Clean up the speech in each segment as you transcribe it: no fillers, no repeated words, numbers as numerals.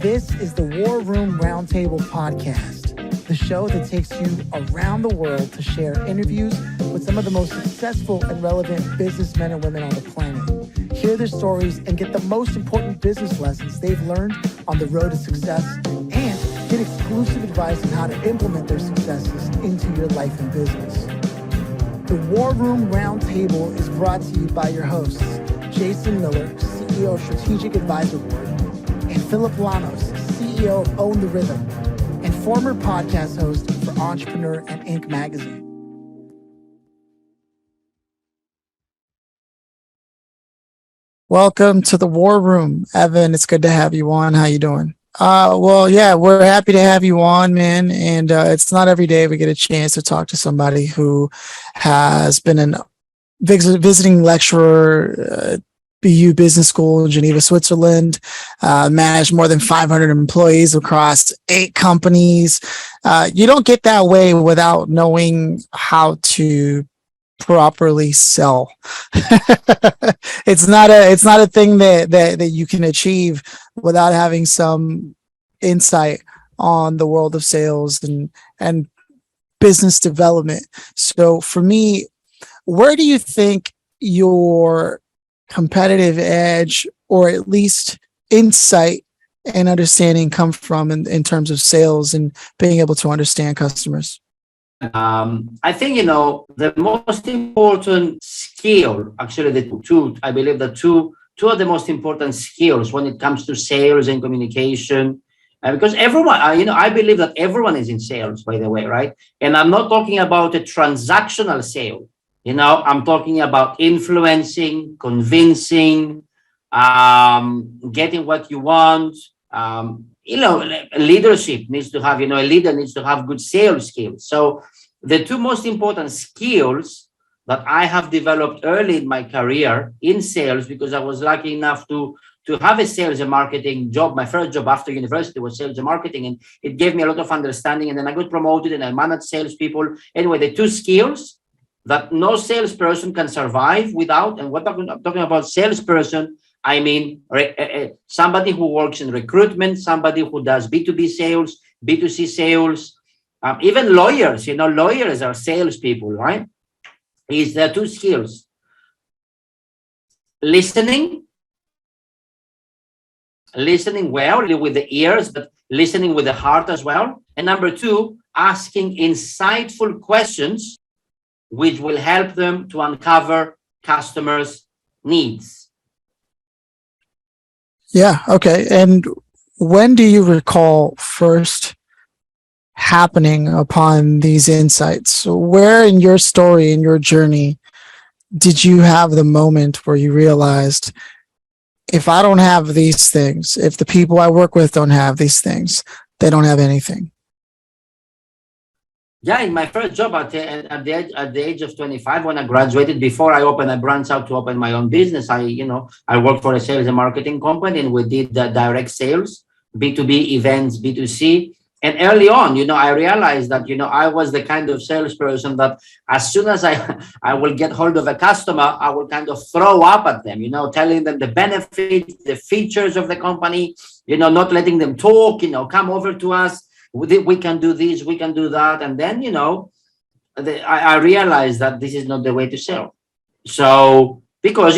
This is the War Room Roundtable podcast, the show that takes you around the world to share interviews with some of the most successful and relevant businessmen and women on the planet. Hear their stories and get the most important business lessons they've learned on the road to success, and get exclusive advice on how to implement their successes into your life and business. The War Room Roundtable is brought to you by your hosts, Jason Miller, CEO of Strategic Advisor Board, and Phillip Lanos, CEO of Own the Rhythm, and former podcast host for Entrepreneur and Inc. magazine. Welcome to the War Room, Evan. It's good to have you on. How you doing? We're happy to have you on, man. And it's not every day we get a chance to talk to somebody who has been a visiting lecturer, BU Business School in Geneva, Switzerland, managed more than 500 employees across 8 companies. You don't get that way without knowing how to properly sell. It's not a thing that you can achieve without having some insight on the world of sales and business development. So for me, where do you think your competitive edge, or at least insight and understanding, come from in terms of sales and being able to understand customers? I think, the most important skill, actually I believe the two of the most important skills when it comes to sales and communication, because everyone, I believe that everyone is in sales, by the way, right? And I'm not talking about a transactional sale. I'm talking about influencing, convincing, getting what you want. Leadership needs to have, a leader needs to have good sales skills. So the two most important skills that I have developed early in my career in sales, because I was lucky enough to have a sales and marketing job. My first job after university was sales and marketing, and it gave me a lot of understanding. And then I got promoted and I managed salespeople. Anyway, the two skills that no salesperson can survive without, and what I'm talking about salesperson, I mean somebody who works in recruitment, somebody who does B2B sales, B2C sales, even lawyers. Lawyers are salespeople, right? Is there two skills: listening well with the ears, but listening with the heart as well. And number two, asking insightful questions which will help them to uncover customers' needs. Yeah. Okay. And when do you recall first happening upon these insights? Where in your story, in your journey, did you have the moment where you realized, if I don't have these things, if the people I work with don't have these things, they don't have anything? Yeah, in my first job at the age of 25, when I graduated, before I branched out to open my own business, I worked for a sales and marketing company, and we did direct sales, B2B events, B2C. And early on, I realized that, I was the kind of salesperson that as soon as I will get hold of a customer, I will kind of throw up at them, telling them the benefits, the features of the company, not letting them talk, come over to us. We can do this, we can do that. And then, I realized that this is not the way to sell. So, because,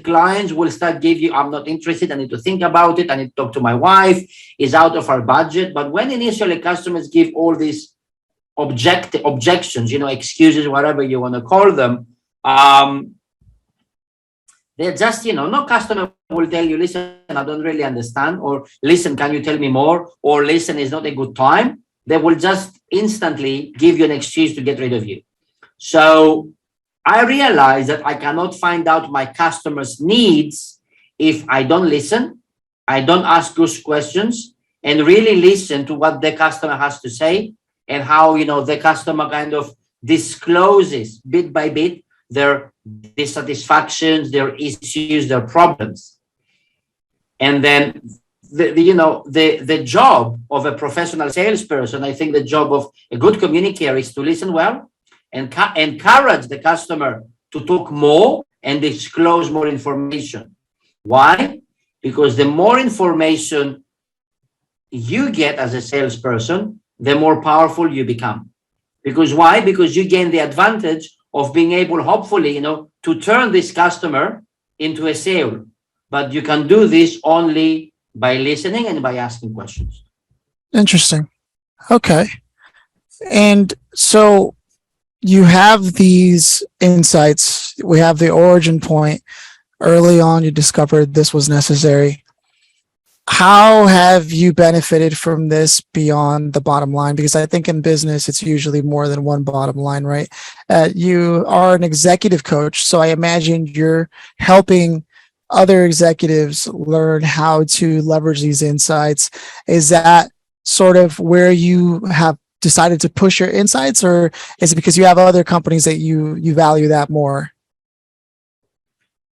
clients will start give you, I'm not interested, I need to think about it, I need to talk to my wife, is out of our budget. But when initially customers give all these objections, excuses, whatever you want to call them, they're just, no customer will tell you, listen, I don't really understand, or listen, can you tell me more, or listen, it's not a good time. They will just instantly give you an excuse to get rid of you. So I realized that I cannot find out my customers' needs if I don't listen, I don't ask those questions, and really listen to what the customer has to say, and how, the customer kind of discloses bit by bit their dissatisfactions, their issues, their problems. And then the job of a professional salesperson, I think the job of a good communicator is to listen well and encourage the customer to talk more and disclose more information. Why? Because the more information you get as a salesperson, the more powerful you become. Because why? Because you gain the advantage of being able, hopefully, to turn this customer into a sale. But you can do this only by listening and by asking questions. Interesting. Okay. And so you have these insights. We have the origin point. Early on, you discovered this was necessary. How have you benefited from this beyond the bottom line? Because I think in business, it's usually more than one bottom line, right? You are an executive coach, so I imagine you're helping other executives learn how to leverage these insights. Is that sort of where you have decided to push your insights, or is it because you have other companies that you value that more?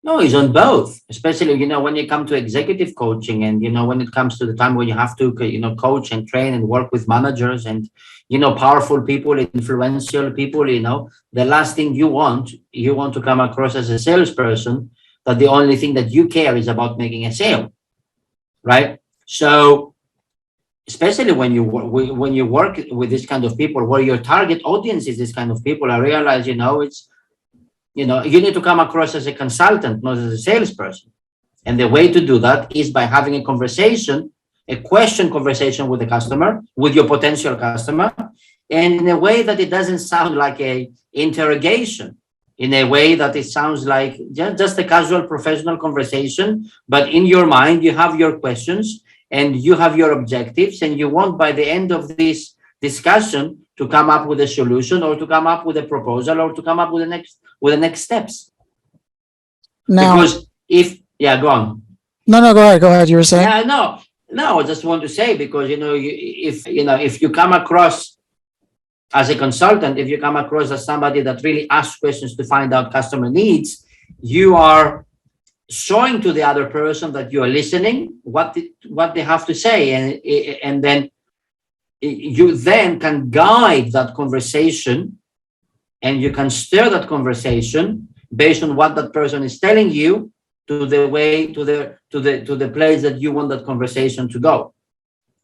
No, it's on both, especially, when you come to executive coaching and, when it comes to the time when you have to, coach and train and work with managers and, powerful people, influential people, the last thing you want to come across as a salesperson, that the only thing that you care is about making a sale, right? So, especially when you work with this kind of people, where your target audience is this kind of people, I realize, it's, you need to come across as a consultant, not as a salesperson. And the way to do that is by having a conversation, a question conversation with the customer, with your potential customer, and in a way that it doesn't sound like a interrogation, in a way that it sounds like just a casual professional conversation, but in your mind, you have your questions and you have your objectives, and you want by the end of this discussion to come up with a solution, or to come up with a proposal, or to come up with the next steps. Now, because go on. No, go ahead. You were saying? Yeah, no, I just want to say, because, if you come across as a consultant, if you come across as somebody that really asks questions to find out customer needs, you are showing to the other person that you are listening, what they have to say, and then you then can guide that conversation, and you can steer that conversation based on what that person is telling you, to the way, to the place that you want that conversation to go.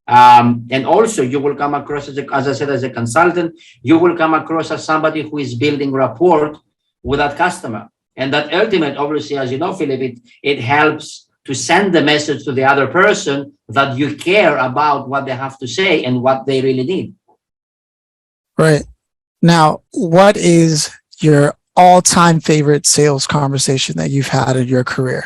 And also, you will come across as I said, as a consultant, you will come across as somebody who is building rapport with that customer. And that ultimate, obviously, as you know, Phillip, it helps to send the message to the other person that you care about what they have to say and what they really need. Right. Now, what is your all-time favorite sales conversation that you've had in your career?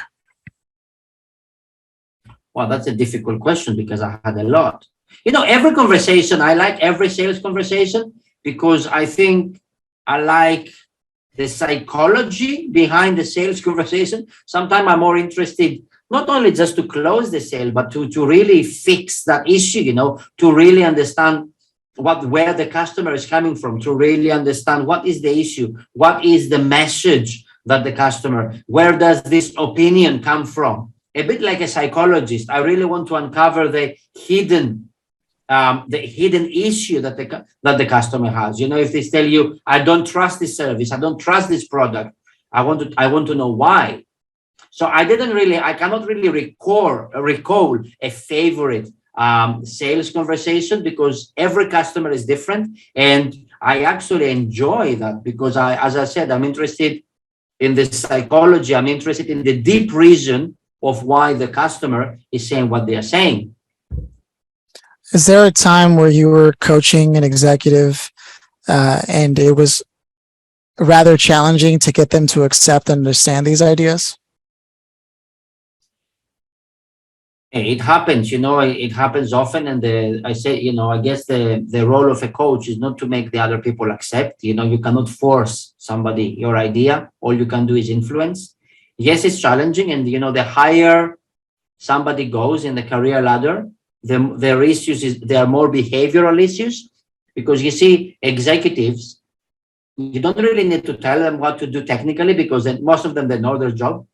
Well, that's a difficult question, because I had a lot. Every conversation, I like every sales conversation, because I think I like the psychology behind the sales conversation. Sometimes I'm more interested not only just to close the sale, but to really fix that issue, to really understand where the customer is coming from, to really understand what is the issue, what is the message that the customer, where does this opinion come from? A bit like a psychologist, I really want to uncover the hidden issue that the customer has. If they tell you, I don't trust this service, I don't trust this product, I want to know why. So I cannot really recall a favorite sales conversation, because every customer is different, and I actually enjoy that, because as I said, I'm interested in the psychology, I'm interested in the deep reason of why the customer is saying what they are saying. Is there a time where you were coaching an executive and it was rather challenging to get them to accept and understand these ideas? It happens, it happens often. And I guess the role of a coach is not to make the other people accept. You cannot force somebody your idea. All you can do is influence. Yes, it's challenging. And, the higher somebody goes in the career ladder, their issues there are more behavioral issues, because you see, executives, you don't really need to tell them what to do technically, because most of them, they know their job.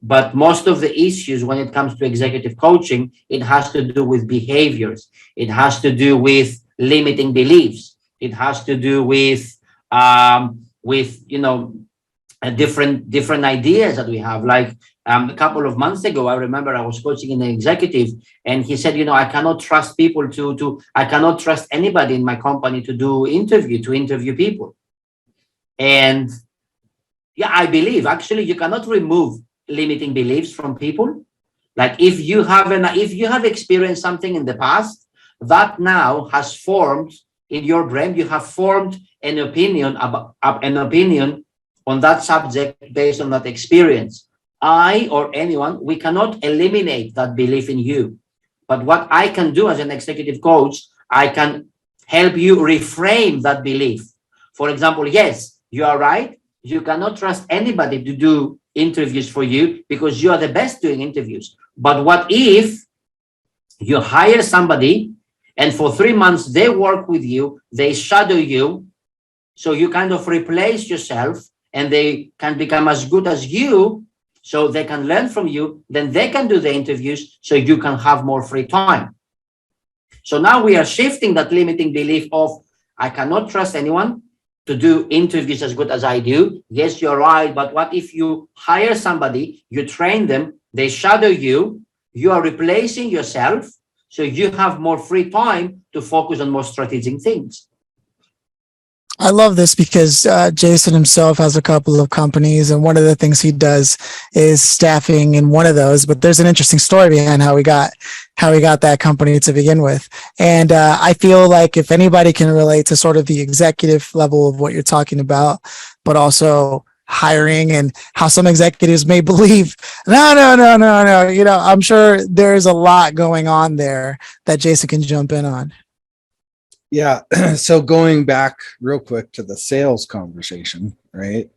But most of the issues when it comes to executive coaching, it has to do with behaviors. It has to do with limiting beliefs. It has to do with different ideas that we have. Like a couple of months ago, I remember I was coaching an executive, and he said, I cannot trust people I cannot trust anybody in my company to interview people. And yeah, I believe actually you cannot remove limiting beliefs from people. Like if you have experienced something in the past that now has formed in your brain, you have formed an opinion on that subject based on that experience. I or anyone, we cannot eliminate that belief in you. But what I can do as an executive coach, I can help you reframe that belief. For example, yes, you are right. You cannot trust anybody to do interviews for you because you are the best doing interviews. But what if you hire somebody and for 3 months they work with you, they shadow you, so you kind of replace yourself and they can become as good as you, so they can learn from you, then they can do the interviews so you can have more free time. So now we are shifting that limiting belief of I cannot trust anyone to do interviews as good as I do. Yes, you're right. But what if you hire somebody, you train them, they shadow you, you are replacing yourself, so you have more free time to focus on more strategic things. I love this because Jason himself has a couple of companies, and one of the things he does is staffing in one of those. But there's an interesting story behind how he got that company to begin with. And I feel like if anybody can relate to sort of the executive level of what you're talking about, but also hiring and how some executives may believe, no. I'm sure there's a lot going on there that Jason can jump in on. Yeah. So going back real quick to the sales conversation, right,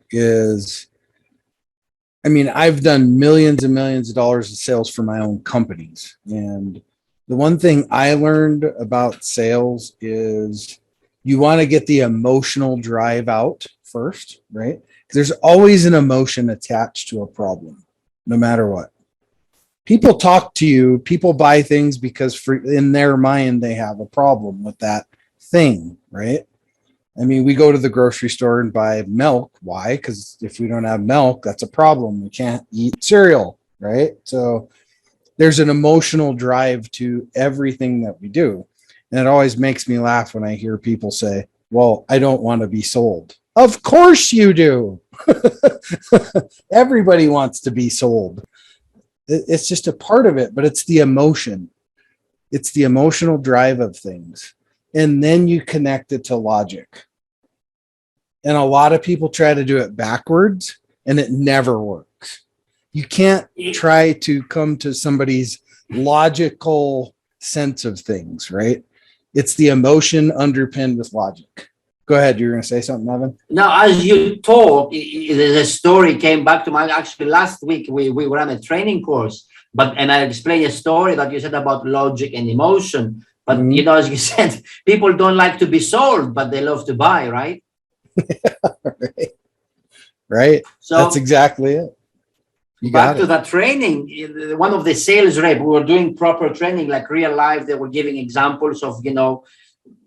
I've done millions and millions of dollars of sales for my own companies. And the one thing I learned about sales is you want to get the emotional drive out first, right? There's always an emotion attached to a problem, no matter what. People talk to you, people buy things because in their mind, they have a problem with that thing, right? We go to the grocery store and buy milk. Why? Because if we don't have milk, that's a problem. We can't eat cereal, right? So there's an emotional drive to everything that we do. And it always makes me laugh when I hear people say, well, I don't want to be sold. Of course you do. Everybody wants to be sold. It's just a part of it, but it's the emotion. It's the emotional drive of things. And then you connect it to logic. And a lot of people try to do it backwards, and it never works. You can't try to come to somebody's logical sense of things, right? It's the emotion underpinned with logic. Go ahead. You're going to say something, Evan? Now, as you talk, the story came back to mind. Actually, last week we were on a training course, and I explained a story that you said about logic and emotion. But, as you said, people don't like to be sold, but they love to buy, right? Right. So that's exactly it. Back to that training, one of the sales rep, we were doing proper training, like real life. They were giving examples of,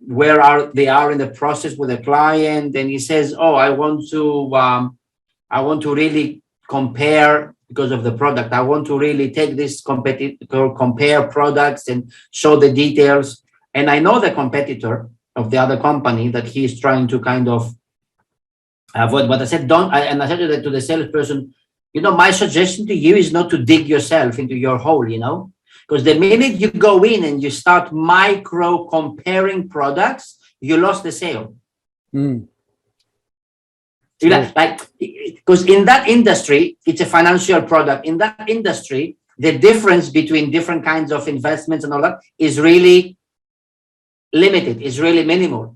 where they are in the process with a client. And he says, oh, I want to really compare because of the product. I want to really take this compare products and show the details. And I know the competitor of the other company that he is trying to kind of avoid. But I said, I said to the salesperson, my suggestion to you is not to dig yourself into your hole, because the minute you go in and you start micro comparing products, you lost the sale. Because in that industry, it's a financial product. In that industry, the difference between different kinds of investments and all that is really limited, is really minimal.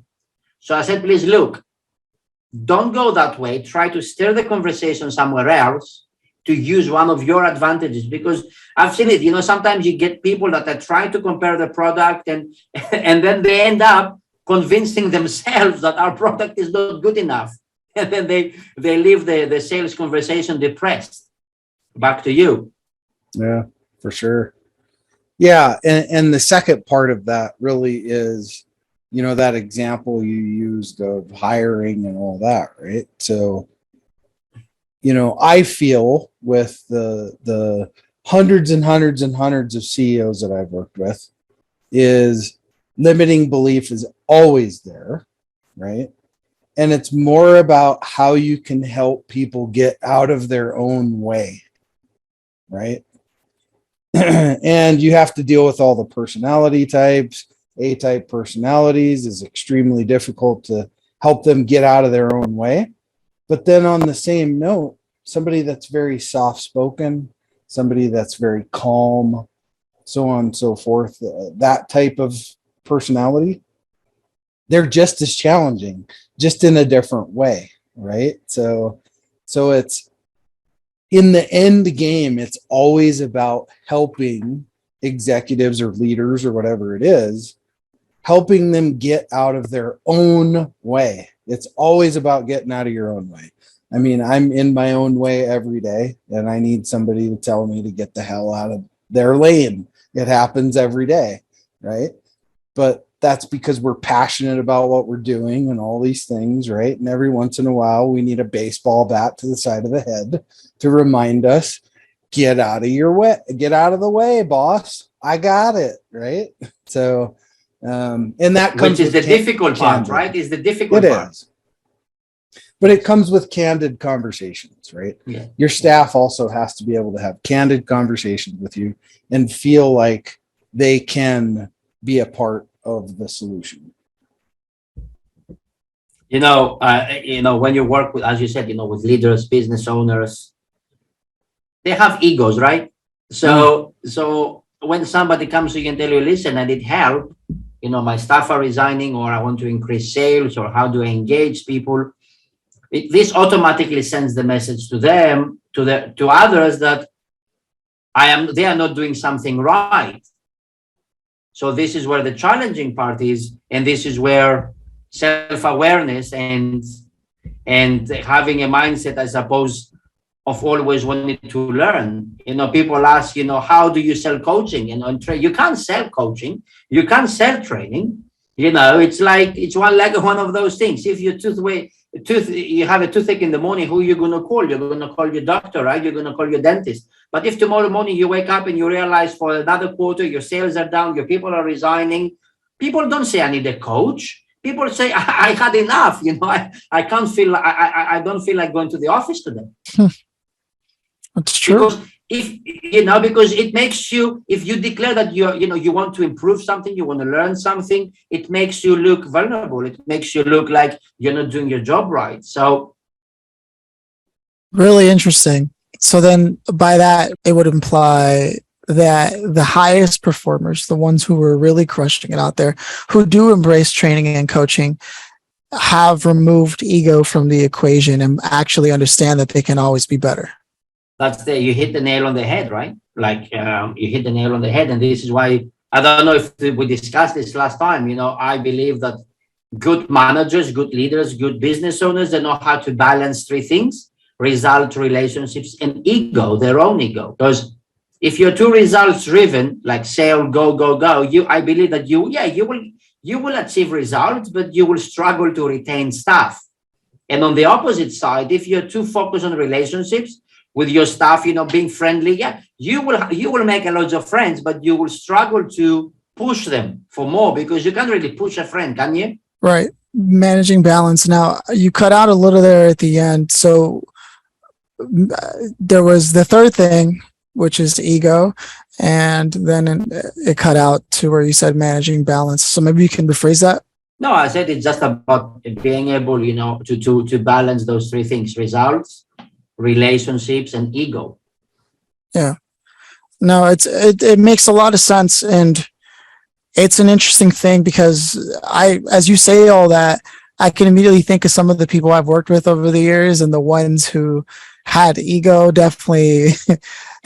So I said, please look, don't go that way. Try to steer the conversation somewhere else to use one of your advantages, because I've seen it. Sometimes you get people that are trying to compare the product and then they end up convincing themselves that our product is not good enough. And then they leave the sales conversation depressed. Back to you. Yeah, for sure. Yeah. And the second part of that really is, that example you used of hiring and all that, right? So I feel with the hundreds and hundreds and hundreds of CEOs that I've worked with is limiting belief is always there, right? And it's more about how you can help people get out of their own way, right? And you have to deal with all the personality types. A-type personalities is extremely difficult to help them get out of their own way. But then on the same note, somebody that's very soft-spoken, somebody that's very calm, so on and so forth, that type of personality, they're just as challenging, just in a different way, right? So it's in the end game, it's always about helping executives or leaders or whatever it is, helping them get out of their own way. It's always about getting out of your own way. I mean, I'm in my own way every day, and I need somebody to tell me to get the hell out of their lane. It happens every day, right? But that's because we're passionate about what we're doing and all these things, right? And every once in a while, we need a baseball bat to the side of the head to remind us, get out of your way, get out of the way, boss. I got it, right? So, and that comes which is the difficult part, right? Is the difficult part. It is. But it comes with candid conversations, right? Yeah. Your staff also has to be able to have candid conversations with you and feel like they can be a part of the solution. When you work with, as you said, with leaders, business owners, they have egos, right? So when somebody comes to you and tell you, listen, I need help, my staff are resigning, or I want to increase sales, or how do I engage people? This automatically sends the message to them, to others, that they are not doing something right. So this is where the challenging part is, and this is where self-awareness and having a mindset, I suppose, of always wanting to learn. People ask, how do you sell coaching? You can't sell coaching, you can't sell training. It's like it's one of those things. If your you have a toothache in the morning, who are you going to call? You're going to call your doctor, right? You're going to call your dentist. But if tomorrow morning you wake up and you realize for another quarter your sales are down, your people are resigning, people don't say I need a coach. People say I had enough. I can't feel. I don't feel like going to the office today. That's true. Because it makes you, if you declare that you want to improve something, you want to learn something, it makes you look vulnerable. It makes you look like you're not doing your job right. So really interesting. So then by that, it would imply that the highest performers, the ones who are really crushing it out there, who do embrace training and coaching, have removed ego from the equation and actually understand that they can always be better. You hit the nail on the head, right? You hit the nail on the head. And this is why, I don't know if we discussed this last time, I believe that good managers, good leaders, good business owners, they know how to balance three things: result, relationships, and ego, their own ego. Because if you're too results driven, like sale, go, I believe that you will achieve results, but you will struggle to retain staff. And on the opposite side, if you're too focused on relationships with your staff, being friendly, you will make a lot of friends, but you will struggle to push them for more, because you can't really push a friend, can you? Right. Managing balance. Now, you cut out a little there at the end. So there was the third thing, which is ego. And then it cut out to where you said managing balance. So maybe you can rephrase that. No, I said it's just about being able, to balance those three things: results, relationships, and ego. Yeah. No, it makes a lot of sense. And it's an interesting thing, because as you say all that, I can immediately think of some of the people I've worked with over the years, and the ones who had ego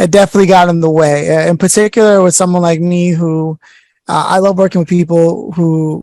it definitely got in the way. In particular, with someone like me, who I love working with people who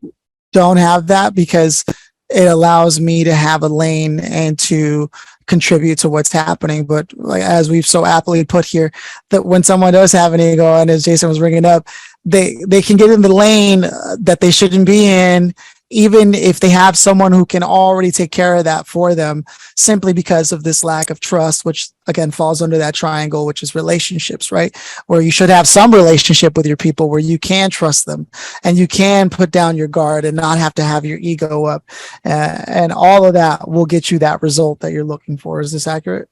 don't have that, because it allows me to have a lane and to contribute to what's happening. But as we've so aptly put here, that when someone does have an ego, and as Jason was bringing up, they can get in the lane that they shouldn't be in, even if they have someone who can already take care of that for them, simply because of this lack of trust, which again falls under that triangle, which is relationships, right? Where you should have some relationship with your people where you can trust them and you can put down your guard and not have to have your ego up. And all of that will get you that result that you're looking for. Is this accurate?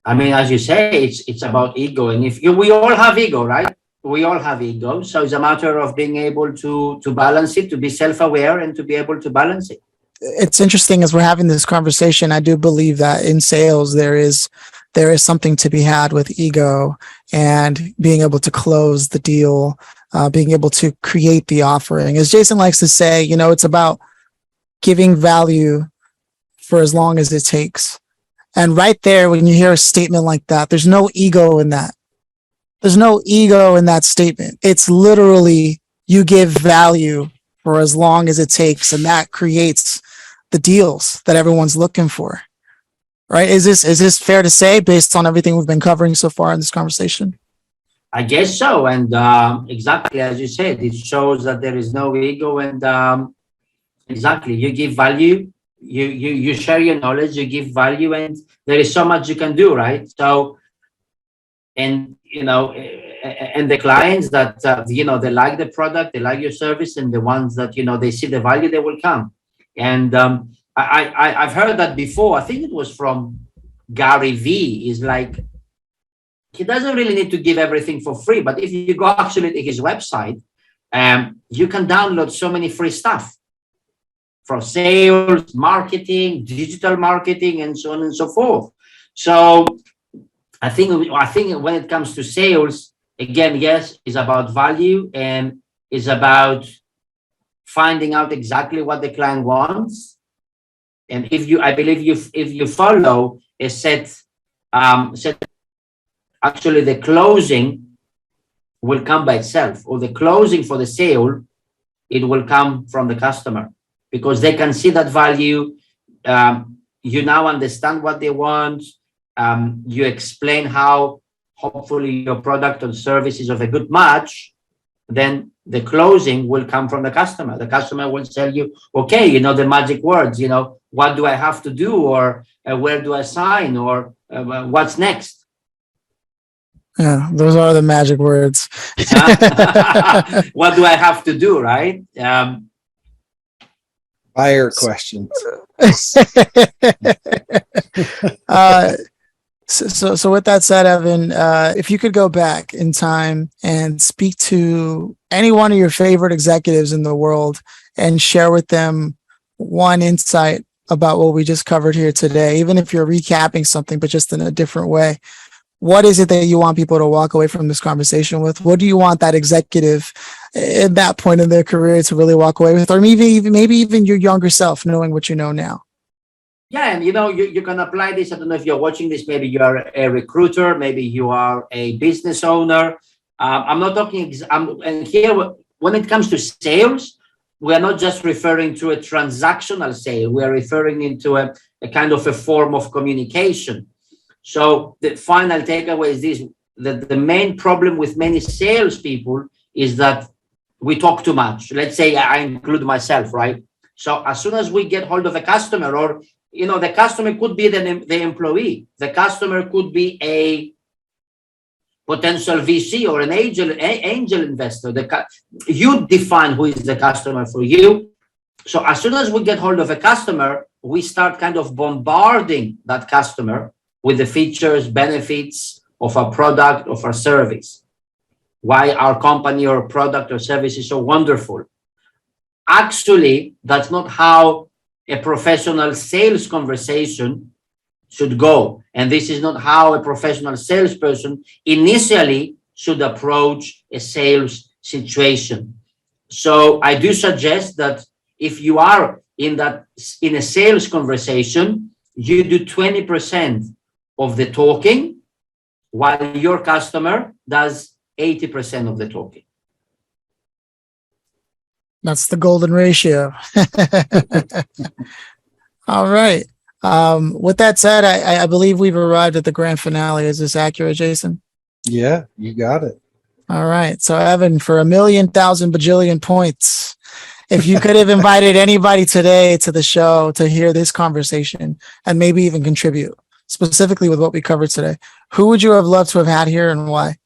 I mean, as you say, it's about ego. And we all have ego, right? We all have ego. So it's a matter of being able to balance it, to be self-aware and to be able to balance it. It's interesting as we're having this conversation. I do believe that in sales, there is something to be had with ego and being able to close the deal, being able to create the offering. As Jason likes to say, it's about giving value for as long as it takes. And right there, when you hear a statement like that, there's no ego in that. There's no ego in that statement. It's literally you give value for as long as it takes, and that creates the deals that everyone's looking for. Right? Is this fair to say based on everything we've been covering so far in this conversation? I guess so. And exactly as you said, it shows that there is no ego. And exactly, you give value. You share your knowledge, you give value, and there is so much you can do, right? So, and and the clients that they like the product, they like your service, and the ones that they see the value, they will come. And I've heard that before. I think it was from Gary V. Is like, he doesn't really need to give everything for free, but if you go actually to his website, you can download so many free stuff for sales, marketing, digital marketing, and so on and so forth. So I think when it comes to sales, again, yes, it's about value and it's about finding out exactly what the client wants. And I believe if you follow a set, actually the closing will come by itself, or the closing for the sale, it will come from the customer. Because they can see that value, you now understand what they want, you explain how hopefully your product or service is of a good match, then the closing will come from the customer. The customer will tell you, okay, the magic words, what do I have to do, or where do I sign, or what's next? Yeah, those are the magic words. What do I have to do, right? Buyer questions. So with that said, Evan, if you could go back in time and speak to any one of your favorite executives in the world and share with them one insight about what we just covered here today, even if you're recapping something, but just in a different way, what is it that you want people to walk away from this conversation with? What do you want that executive at that point in their career to really walk away with? Or maybe even your younger self, knowing what you know now? Yeah, and you can apply this. I don't know if you're watching this. Maybe you are a recruiter. Maybe you are a business owner. I'm not talking. And here, when it comes to sales, we are not just referring to a transactional sale. We are referring into a kind of a form of communication. So the final takeaway is this: that the main problem with many salespeople is that we talk too much. Let's say I include myself, right? So as soon as we get hold of a customer, or the customer could be the employee, the customer could be a potential VC or an angel investor. You define who is the customer for you. So as soon as we get hold of a customer, we start kind of bombarding that customer with the features, benefits of our product, of our service. Why our company or product or service is so wonderful. Actually, that's not how a professional sales conversation should go. And this is not how a professional salesperson initially should approach a sales situation. So I do suggest that if you are in a sales conversation, you do 20% of the talking while your customer does 80% of the talking. That's the golden ratio. All right. With that said, I believe we've arrived at the grand finale. Is this accurate, Jason? Yeah, you got it. All right. So Evan, for 1,000,000 bajillion points, If you could have invited anybody today to the show to hear this conversation and maybe even contribute specifically with what we covered today, who would you have loved to have had here and why?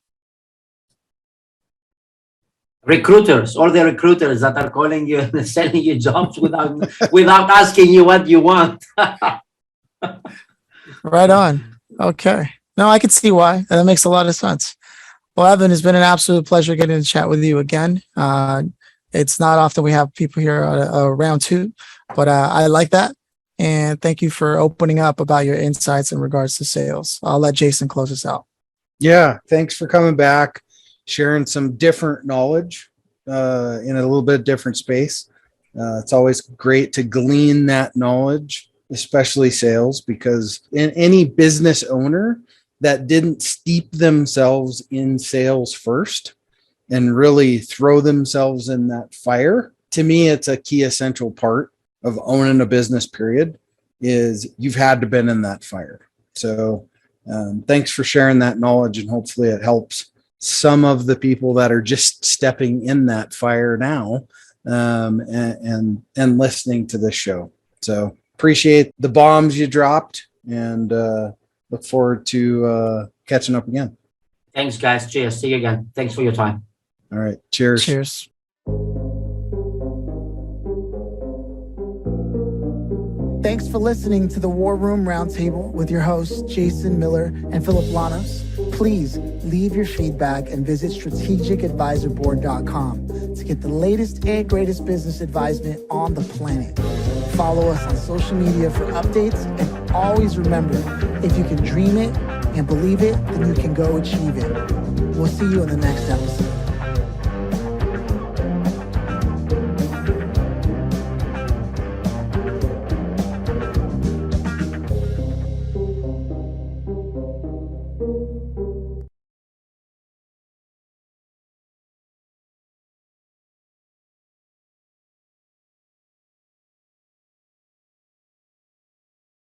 Recruiters, all the recruiters that are calling you and selling you jobs without asking you what you want. Right on. Okay. No, I can see why. That makes a lot of sense. Well, Evan, it's been an absolute pleasure getting to chat with you again. It's not often we have people here round two, but I like that. And thank you for opening up about your insights in regards to sales. I'll let Jason close us out. Yeah, thanks for coming back, sharing some different knowledge in a little bit different space. It's always great to glean that knowledge, especially sales, because in any business owner that didn't steep themselves in sales first and really throw themselves in that fire, to me, it's a key essential part of owning a business, period, is you've had to been in that fire. So thanks for sharing that knowledge, and hopefully it helps some of the people that are just stepping in that fire now and listening to this show. So appreciate the bombs you dropped, and look forward to catching up again. Thanks, guys. Cheers. See you again. Thanks for your time. All right. Cheers. Cheers. Thanks for listening to the War Room Roundtable with your hosts, Jason Miller and Phillip Lanos. Please leave your feedback and visit strategicadvisorboard.com to get the latest and greatest business advisement on the planet. Follow us on social media for updates, and always remember, if you can dream it and believe it, then you can go achieve it. We'll see you in the next episode.